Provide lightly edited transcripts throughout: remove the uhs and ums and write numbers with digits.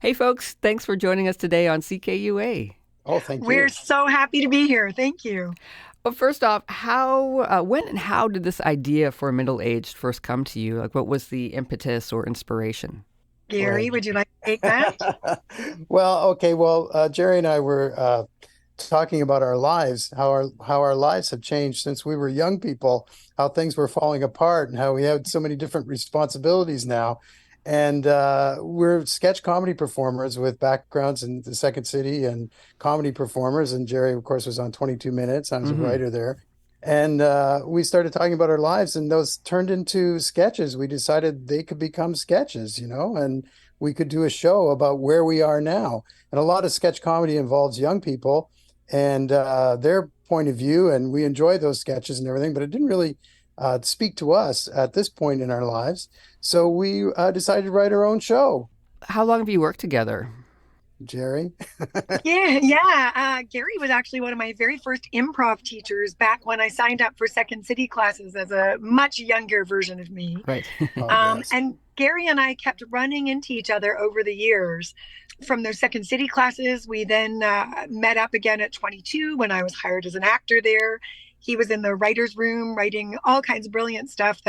Hey, folks, thanks for joining us today on CKUA. Oh, thank We're you. so happy to be here. Thank you. Well, first off, when and how did this idea for middle aged first come to you? Like, what was the impetus or inspiration? Gary, Right. would you like to take that? Well, okay. Well, Jerry and I were talking about our lives, how our lives have changed since we were young people, how things were falling apart, and how we had so many different responsibilities now. And we're sketch comedy performers with backgrounds in the Second City and comedy performers. And Jerry, of course, was on 22 Minutes. I was a Hmm. writer there. And we started talking about our lives, and those turned into sketches. We decided they could become sketches, and we could do a show about where we are now. And a lot of sketch comedy involves young people and their point of view, and we enjoy those sketches and everything, but it didn't really speak to us at this point in our lives. So we decided to write our own show, How long have you worked together? Jerry. Yeah. Gary was actually one of my very first improv teachers back when I signed up for Second City classes as a much younger version of me. Right. Oh, yes. And Gary and I kept running into each other over the years. From those Second City classes, we then met up again at 22 when I was hired as an actor there. He was in the writer's room writing all kinds of brilliant stuff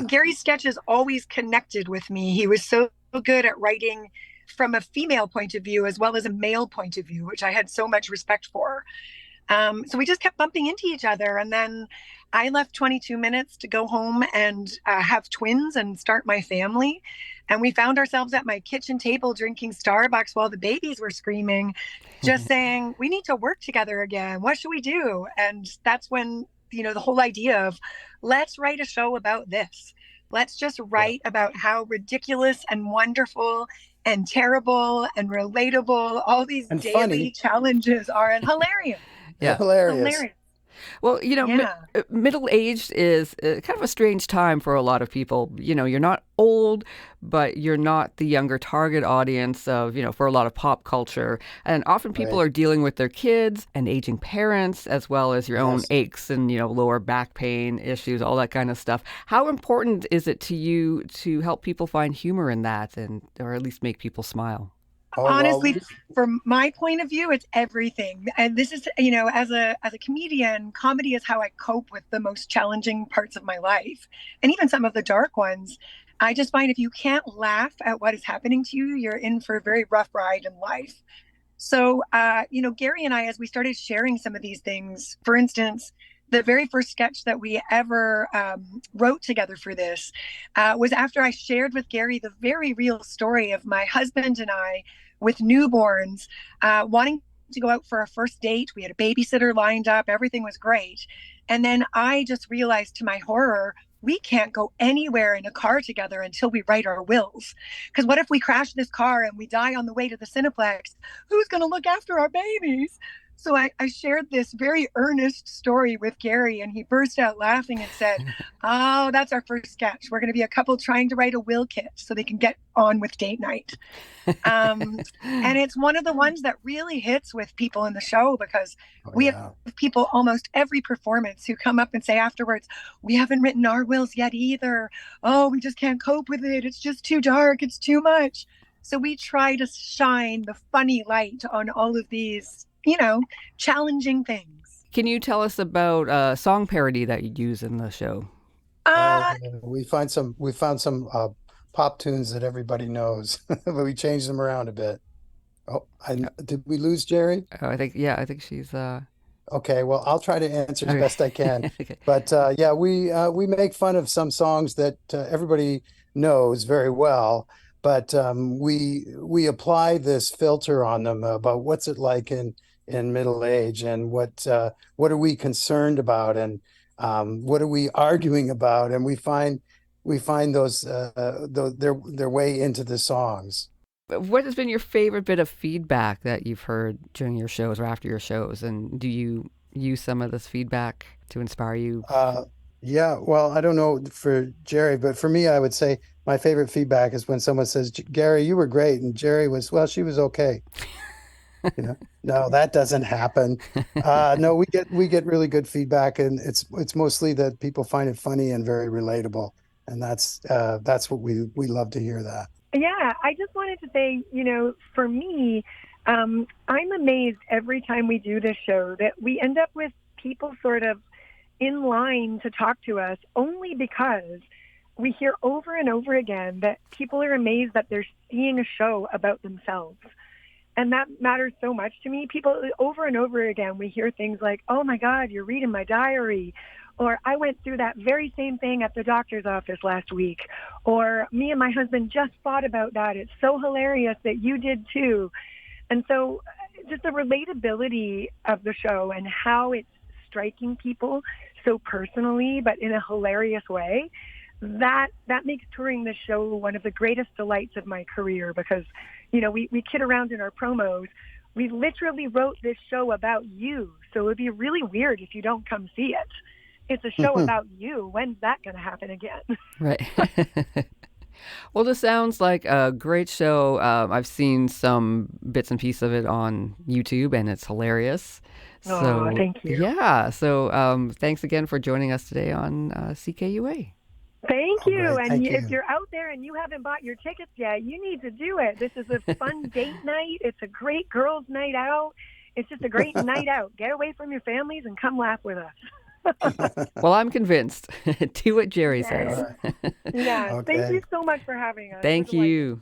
Gary's sketches always connected with me. He was so good at writing from a female point of view as well as a male point of view, which I had so much respect for. So we just kept bumping into each other. And then I left 22 Minutes to go home and have twins and start my family. And we found ourselves at my kitchen table drinking Starbucks while the babies were screaming, just saying, we need to work together again. What should we do? And that's when, the whole idea of let's write a show about this. Let's just Yeah. write about how ridiculous and wonderful and terrible and relatable all these And daily funny, challenges are and hilarious. Yeah. hilarious. Hilarious. Well, Yeah. middle aged is kind of a strange time for a lot of people. You're not old, but you're not the younger target audience for a lot of pop culture. And often people Right. are dealing with their kids and aging parents, as well as your own Yes. aches and, lower back pain issues, all that kind of stuff. How important is it to you to help people find humor in that or at least make people smile? Oh, well, Honestly, from my point of view, it's everything. And this is, as a comedian, comedy is how I cope with the most challenging parts of my life and even some of the dark ones. I just find if you can't laugh at what is happening to you, you're in for a very rough ride in life. So, Gary and I, as we started sharing some of these things, for instance, the very first sketch that we ever wrote together for this was after I shared with Gary the very real story of my husband and I with newborns wanting to go out for a first date. We had a babysitter lined up, everything was great. And then I just realized to my horror, we can't go anywhere in a car together until we write our wills. Because what if we crash this car and we die on the way to the Cineplex? Who's going to look after our babies? So I shared this very earnest story with Gary, and he burst out laughing and said, "Oh, that's our first sketch. We're going to be a couple trying to write a will kit so they can get on with date night." Um, and it's one of the ones that really hits with people in the show because oh, we have yeah. people almost every performance who come up and say afterwards, "We haven't written our wills yet either. Oh, we just can't cope with it. It's just too dark. It's too much." So we try to shine the funny light on all of these, challenging things. Can you tell us about a song parody that you use in the show? Oh, Uh, we found some pop tunes that everybody knows, but we changed them around a bit. Oh, did we lose Jerry? I think, yeah, I think she's, Okay, well, I'll try to answer as okay. best I can. Okay. But yeah, we make fun of some songs that everybody knows very well, but we apply this filter on them about what's it like in middle age and what are we concerned about and what are we arguing about, and we find their way into the songs. What has been your favorite bit of feedback that you've heard during your shows or after your shows? And do you use some of this feedback to inspire you? Uh, yeah, well, I don't know for Jerry, but for me, I would say my favorite feedback is when someone says, "Gary, you were great," and Jerry was, "Well, she was okay." No, that doesn't happen. No, we get really good feedback, and it's mostly that people find it funny and very relatable, and that's what we love to hear that. Yeah, I just wanted to say, for me, I'm amazed every time we do this show that we end up with people sort of in line to talk to us only because we hear over and over again that people are amazed that they're seeing a show about themselves. And that matters so much to me. People over and over again, we hear things like, oh my God, you're reading my diary. Or I went through that very same thing at the doctor's office last week. Or me and my husband just thought about that. It's so hilarious that you did too. And so just the relatability of the show and how it's striking people so personally, but in a hilarious way, that makes touring this show one of the greatest delights of my career because, we kid around in our promos. We literally wrote this show about you. So it'd be really weird if you don't come see it. It's a show about you. When's that going to happen again? Right. Well, this sounds like a great show. I've seen some bits and pieces of it on YouTube, and it's hilarious. Oh, So, thank you. yeah. So, thanks again for joining us today on CKUA. Thank All you. right. And Thank if you. you're out there and you haven't bought your tickets yet, you need to do it. This is a fun date night. It's a great girls' night out. It's just a great night out. Get away from your families and come laugh with us. Well, I'm convinced. Do what Jerry All Yes. says. right. Yes. Thank Okay. you so much for having us. We're Thank delighted. you.